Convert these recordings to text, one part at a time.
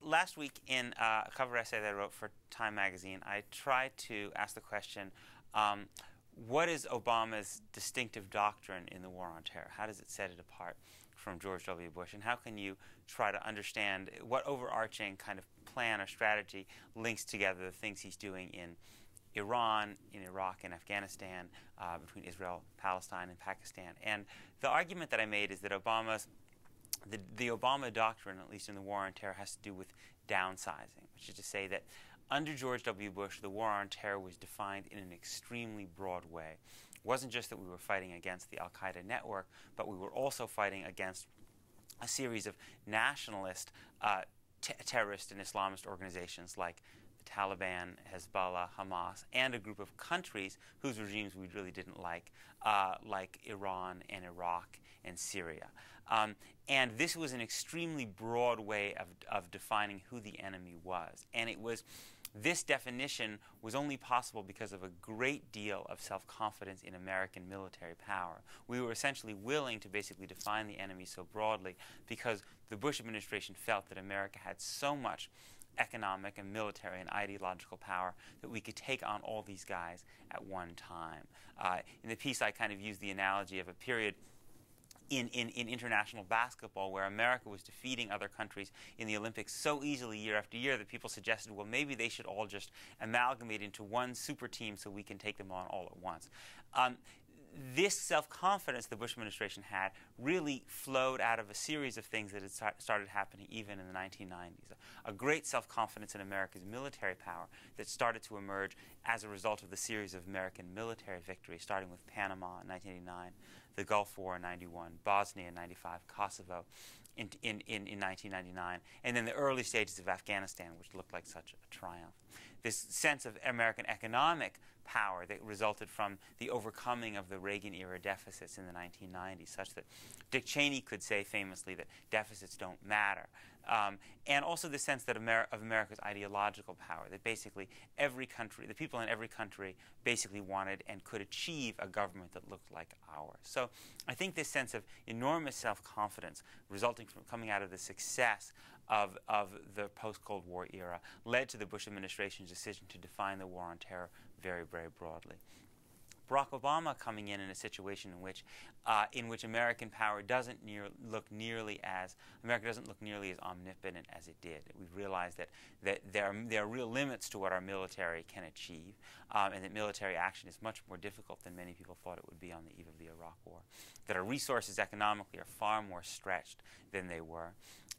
last week in a cover essay that I wrote for Time magazine, I tried to ask the question, what is Obama's distinctive doctrine in the war on terror? How does it set it apart from George W. Bush? And how can you try to understand what overarching kind of plan or strategy links together the things he's doing in Iran, in Iraq, and Afghanistan, between Israel, Palestine, and Pakistan? And the argument that I made is that the Obama Doctrine, at least in the war on terror, has to do with downsizing, which is to say that under George W. Bush, the war on terror was defined in an extremely broad way. It wasn't just that we were fighting against the al-Qaeda network, but we were also fighting against a series of nationalist, terrorist and Islamist organizations like the Taliban, Hezbollah, Hamas, and a group of countries whose regimes we really didn't like Iran and Iraq and Syria. And this was an extremely broad way of defining who the enemy was. And this definition was only possible because of a great deal of self-confidence in American military power. We were essentially willing to basically define the enemy so broadly because the Bush administration felt that America had so much economic and military and ideological power that we could take on all these guys at one time. In the piece, I kind of used the analogy of a period in international basketball where America was defeating other countries in the Olympics so easily year after year that people suggested, well, maybe they should all just amalgamate into one super team so we can take them on all at once. This self-confidence the Bush administration had really flowed out of a series of things that had started happening even in the 1990s. A great self-confidence in America's military power that started to emerge as a result of the series of American military victories, starting with Panama in 1989, the Gulf War in 91, Bosnia in 95, Kosovo in 1999, and then the early stages of Afghanistan, which looked like such a triumph. This sense of American economic power that resulted from the overcoming of the Reagan-era deficits in the 1990s, such that Dick Cheney could say famously that deficits don't matter. And also the sense that of America's ideological power, that basically every country, the people in every country basically wanted and could achieve a government that looked like ours. So I think this sense of enormous self-confidence resulting from coming out of the success of the post-Cold War era led to the Bush administration's decision to define the war on terror very, very broadly. Barack Obama coming in a situation in which American power doesn't look nearly as omnipotent as it did. We've realized that there are real limits to what our military can achieve, and that military action is much more difficult than many people thought it would be on the eve of the Iraq War. That our resources economically are far more stretched than they were.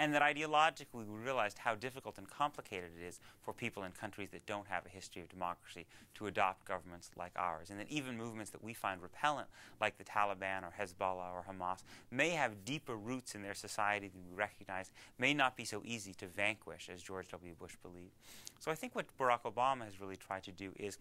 And that ideologically we realized how difficult and complicated it is for people in countries that don't have a history of democracy to adopt governments like ours. And that even movements that we find repellent, like the Taliban or Hezbollah or Hamas, may have deeper roots in their society than we recognize, may not be so easy to vanquish as George W. Bush believed. So I think what Barack Obama has really tried to do is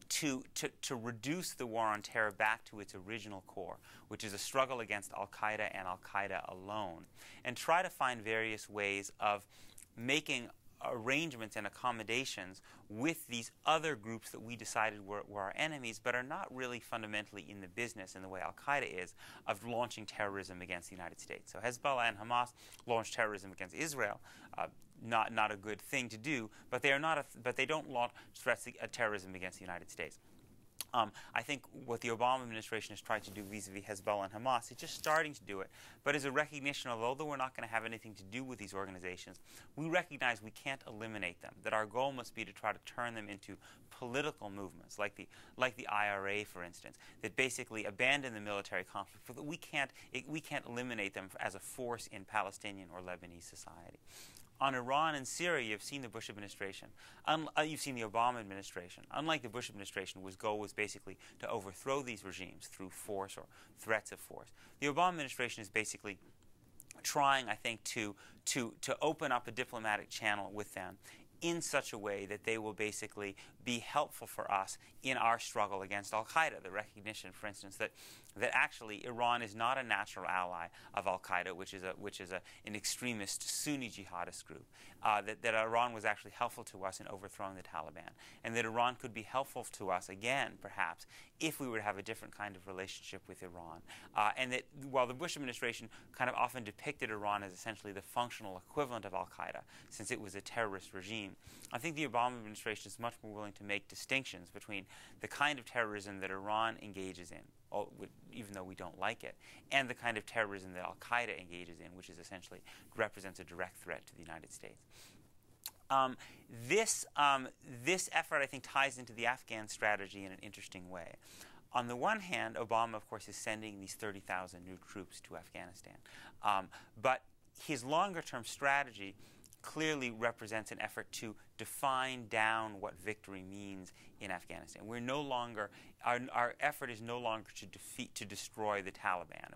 to reduce the war on terror back to its original core, which is a struggle against al-Qaeda and al-Qaeda alone, and try to find various ways of making arrangements and accommodations with these other groups that we decided were our enemies, but are not really fundamentally in the business, in the way al-Qaeda is, of launching terrorism against the United States. So Hezbollah and Hamas launched terrorism against Israel. Not a good thing to do, but they don't launch threats of terrorism against the United States. I think what the Obama administration has tried to do vis-a-vis Hezbollah and Hamas is just starting to do it, but is a recognition of, although we're not going to have anything to do with these organizations, we recognize we can't eliminate them, that our goal must be to try to turn them into political movements, like the IRA, for instance, that basically abandon the military conflict, but that we can't eliminate them as a force in Palestinian or Lebanese society. On Iran and Syria, you've seen the Bush administration. You've seen the Obama administration. Unlike the Bush administration, whose goal was basically to overthrow these regimes through force or threats of force, the Obama administration is basically trying, I think, to open up a diplomatic channel with them in such a way that they will basically be helpful for us in our struggle against al-Qaeda. The recognition, for instance, that that actually Iran is not a natural ally of al-Qaeda, which is an extremist Sunni jihadist group, that Iran was actually helpful to us in overthrowing the Taliban, and that Iran could be helpful to us again, perhaps, if we were to have a different kind of relationship with Iran. And that while the Bush administration kind of often depicted Iran as essentially the functional equivalent of al-Qaeda, since it was a terrorist regime, I think the Obama administration is much more willing to make distinctions between the kind of terrorism that Iran engages in, even though we don't like it, and the kind of terrorism that al-Qaeda engages in, which is essentially represents a direct threat to the United States. This effort, I think, ties into the Afghan strategy in an interesting way. On the one hand, Obama, of course, is sending these 30,000 new troops to Afghanistan. But his longer-term strategy clearly represents an effort to define down what victory means in Afghanistan. We're no longer, our effort is no longer to destroy the Taliban.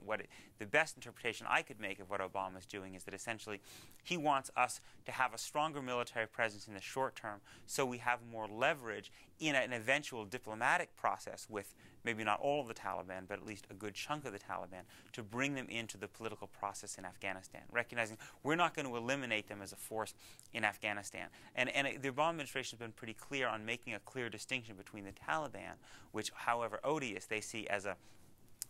The best interpretation I could make of what Obama is doing is that essentially he wants us to have a stronger military presence in the short term so we have more leverage in an eventual diplomatic process with maybe not all of the Taliban, but at least a good chunk of the Taliban, to bring them into the political process in Afghanistan, recognizing we're not going to eliminate them as a force in Afghanistan. And the Obama administration has been pretty clear on making a clear distinction between the Taliban, which, however odious, they see as a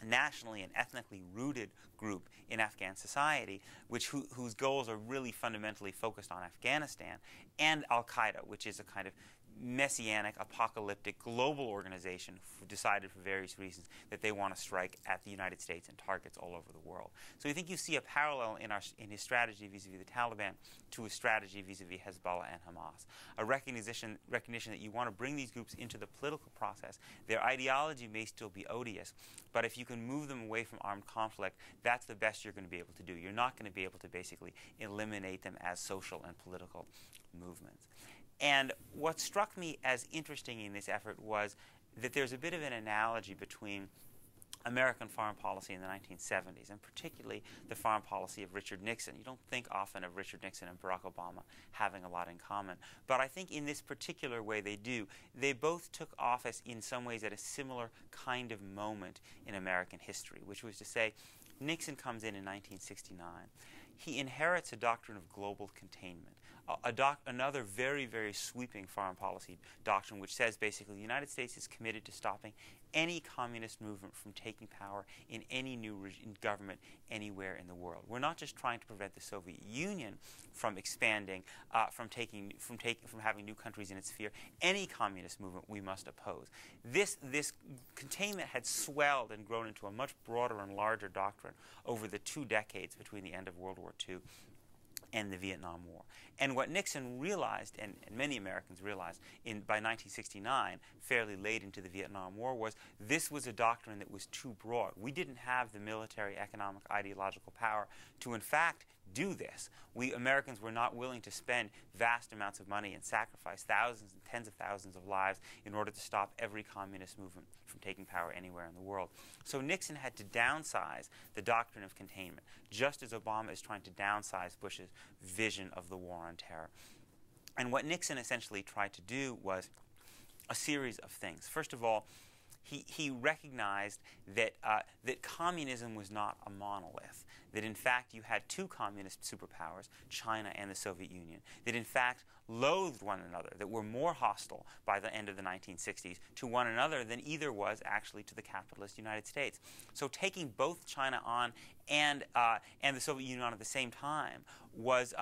nationally and ethnically rooted group in Afghan society, whose goals are really fundamentally focused on Afghanistan, and al-Qaeda, which is a kind of messianic, apocalyptic, global organization decided for various reasons that they want to strike at the United States and targets all over the world. So I think you see a parallel in his strategy vis-a-vis the Taliban to his strategy vis-a-vis Hezbollah and Hamas. A recognition that you want to bring these groups into the political process. Their ideology may still be odious, but if you can move them away from armed conflict, that's the best you're going to be able to do. You're not going to be able to basically eliminate them as social and political movements. And what struck me as interesting in this effort was that there's a bit of an analogy between American foreign policy in the 1970s, and particularly the foreign policy of Richard Nixon. You don't think often of Richard Nixon and Barack Obama having a lot in common, but I think in this particular way they do. They both took office in some ways at a similar kind of moment in American history, which was to say, Nixon comes in 1969. He inherits a doctrine of global containment, another very, very sweeping foreign policy doctrine which says basically the United States is committed to stopping any communist movement from taking power in any new government anywhere in the world. We're not just trying to prevent the Soviet Union from expanding, from having new countries in its sphere. Any communist movement we must oppose. This containment had swelled and grown into a much broader and larger doctrine over the 2 decades between the end of World War II and the Vietnam War. And what Nixon realized, and many Americans realized by 1969, fairly late into the Vietnam War, was this was a doctrine that was too broad. We didn't have the military, economic, ideological power to, in fact, do this. We Americans were not willing to spend vast amounts of money and sacrifice thousands and tens of thousands of lives in order to stop every communist movement from taking power anywhere in the world. So Nixon had to downsize the doctrine of containment, just as Obama is trying to downsize Bush's vision of the war on terror. And what Nixon essentially tried to do was a series of things. First of all, he recognized that communism was not a monolith, that in fact you had 2 communist superpowers, China and the Soviet Union, that in fact loathed one another, that were more hostile by the end of the 1960s to one another than either was actually to the capitalist United States. So taking both China on and the Soviet Union on at the same time was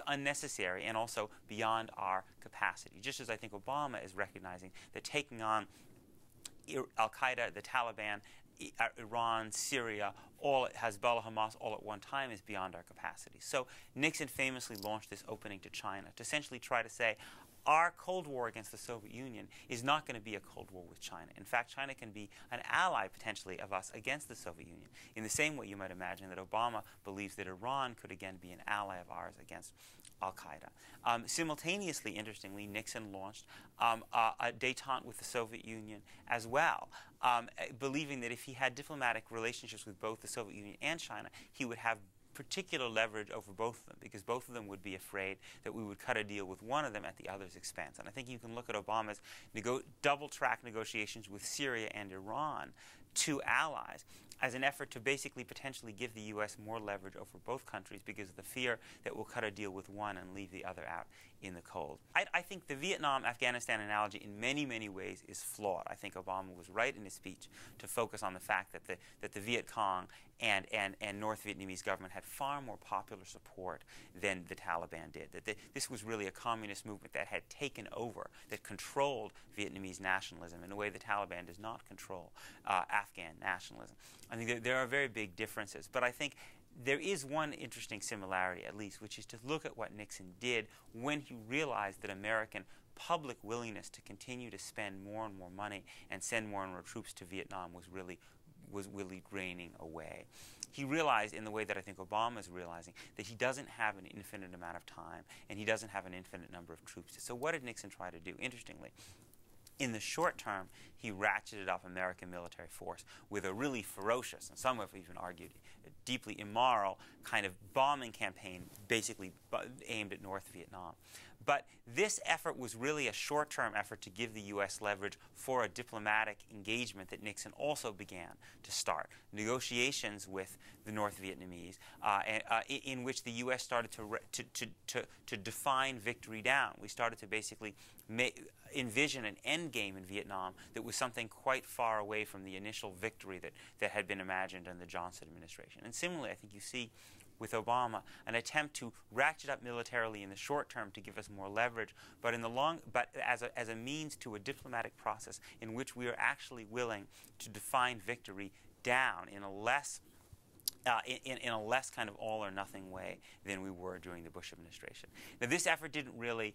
unnecessary and also beyond our capacity, just as I think Obama is recognizing that taking on al-Qaeda, the Taliban, Iran, Syria, all Hezbollah, Hamas, all at one time is beyond our capacity. So Nixon famously launched this opening to China to essentially try to say, our Cold War against the Soviet Union is not going to be a Cold War with China. In fact, China can be an ally, potentially, of us against the Soviet Union. In the same way you might imagine that Obama believes that Iran could again be an ally of ours against al-Qaeda. Simultaneously, interestingly, Nixon launched a détente with the Soviet Union as well, believing that if he had diplomatic relationships with both the Soviet Union and China, he would have particular leverage over both of them, because both of them would be afraid that we would cut a deal with one of them at the other's expense. And I think you can look at Obama's double-track negotiations with Syria and Iran, 2 allies, as an effort to basically potentially give the U.S. more leverage over both countries because of the fear that we'll cut a deal with one and leave the other out in the cold. I think the Vietnam-Afghanistan analogy in many, many ways is flawed. I think Obama was right in his speech to focus on the fact that the Viet Cong and North Vietnamese government had far more popular support than the Taliban did. That this was really a communist movement that had taken over, that controlled Vietnamese nationalism in a way the Taliban does not control Afghan nationalism. I think there are very big differences, but I think there is one interesting similarity, at least, which is to look at what Nixon did when he realized that American public willingness to continue to spend more and more money and send more and more troops to Vietnam was really draining away. He realized, in the way that I think Obama is realizing, that he doesn't have an infinite amount of time and he doesn't have an infinite number of troops. So what did Nixon try to do? Interestingly, in the short term, he ratcheted up American military force with a really ferocious, and some have even argued deeply immoral, kind of bombing campaign basically aimed at North Vietnam. But this effort was really a short-term effort to give the U.S. leverage for a diplomatic engagement that Nixon also began to start. Negotiations with the North Vietnamese in which the U.S. started to define victory down. We started to basically envision an end game in Vietnam that was something quite far away from the initial victory that had been imagined in the Johnson administration. And similarly, I think you see with Obama an attempt to ratchet up militarily in the short term to give us more leverage, but in the long, but as a means to a diplomatic process in which we are actually willing to define victory down in a less kind of all or nothing way than we were during the Bush administration. Now, this effort didn't really,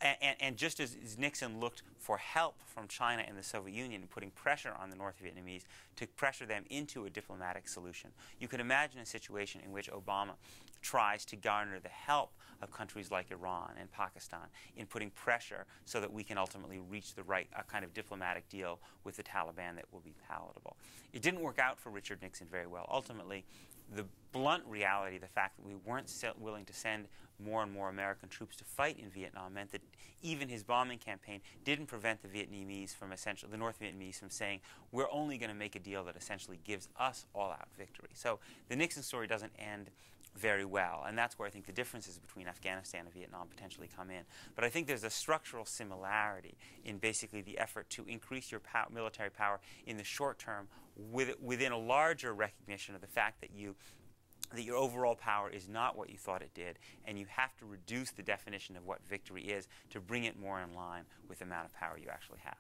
and just as Nixon looked for help from China and the Soviet Union in putting pressure on the North Vietnamese to pressure them into a diplomatic solution, you can imagine a situation in which Obama tries to garner the help of countries like Iran and Pakistan in putting pressure so that we can ultimately reach the right kind of diplomatic deal with the Taliban that will be palatable. It didn't work out for Richard Nixon very well. Ultimately, the blunt reality, the fact that we weren't willing to send more and more American troops to fight in Vietnam, meant that even his bombing campaign didn't prevent the North Vietnamese from saying, we're only going to make a deal that essentially gives us all-out victory. So the Nixon story doesn't end very well, and that's where I think the differences between Afghanistan and Vietnam potentially come in. But I think there's a structural similarity in basically the effort to increase your military power in the short term within a larger recognition of the fact that your overall power is not what you thought it did, and you have to reduce the definition of what victory is to bring it more in line with the amount of power you actually have.